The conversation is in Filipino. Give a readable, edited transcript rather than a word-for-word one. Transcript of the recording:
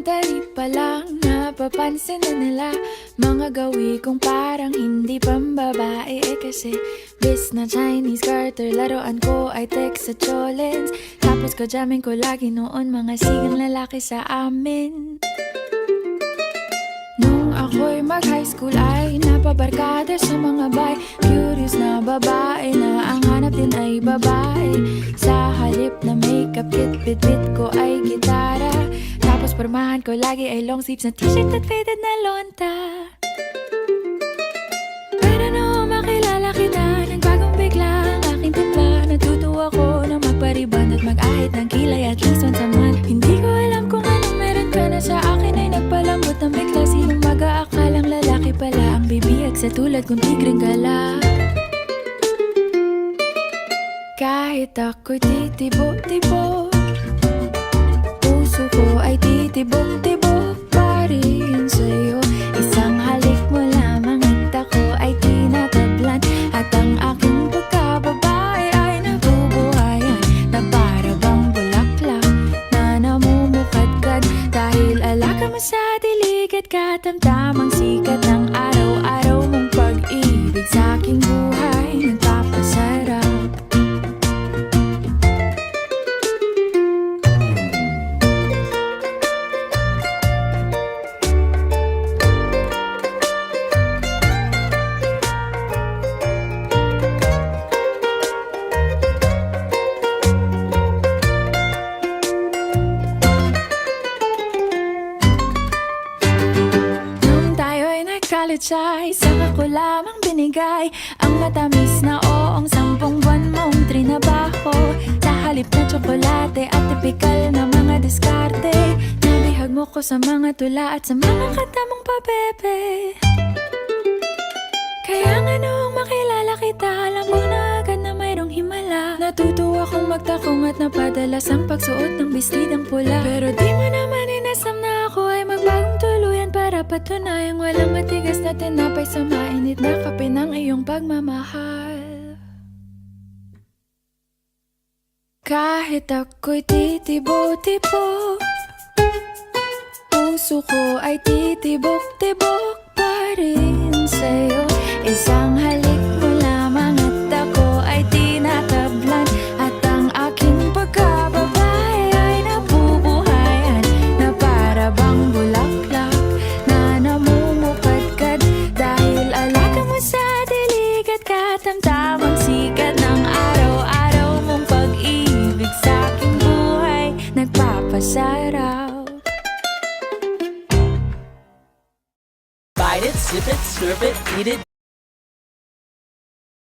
Sandali pa lang napapansin na nila mga gawi kong parang hindi pambabae. Kasi bis na Chinese Carter, laruan ko ay text sa cholens. Tapos ko jamming ko lagi noon mga sigang lalaki sa amin. Nung ako'y mag-high school ay napabarkada sa mga bay. Curious na babae na ang hanap din ay babae. Sa halip na makeup kit, bit-bit ko ay gitara. Tapos pormahan ko lagi ay long sleeves na t-shirt at faded na lonta. Para no makilala kita, nagbagong bigla ang aking timpla. Natutuwa ko na magpariban at mag-ahit ng kilay at least once a month. Hindi ko alam kung anong meron ka na sa akin ay nagpalambot ng bigla. Sinong mag-aakalang lalaki pala ang bibihag sa tulad kong tigreng gala. Kahit ako'y titibok-tibok, puso ko ay titibok-tibok pa rin sa'yo. Isang halik mo lamang at ako ay tinatablan. At ang aking pagkababae ay nabubuhayan na para bang bulaklak na namumukadkad. Dahil alaga mo sa dilig at katamtamang sikat ng araw-araw mong pag-ibig sa aking buhay nagpapasarap. College ay saka ko lamang binigay ang matamis na oong 10 buwan mong trinabaho. Sa halip na tsokolate at tipikal na mga diskarte, nabihag mo ko sa mga tula at sa mga kanta mong pabebe. Kaya nga noong makilala kita, alam mo na agad na mayroong himala. Natutuwa kong magtakong at napadalas ang pagsuot ng bestidang pula. Pero di mo naman inasam na ako ay magbagong tuluyan para patunayang walang matigas na tinapay sa mainit na kape ng iyong pagmamahal. Kahit ako'y titibo-tibo, puso ko ay titibok-tibok pa rin sa'yo. Isang halik mo lamang at ako ay tinatablan. At ang aking pagkababae ay nabubuhayan na para bang bulaklak na namumukadkad. Dahil alaga mo sa dilig at katamtamang sikat ng araw-araw mong pag-ibig sa aking buhay nagpapasarap. Bite it, sip it, slurp it, eat it.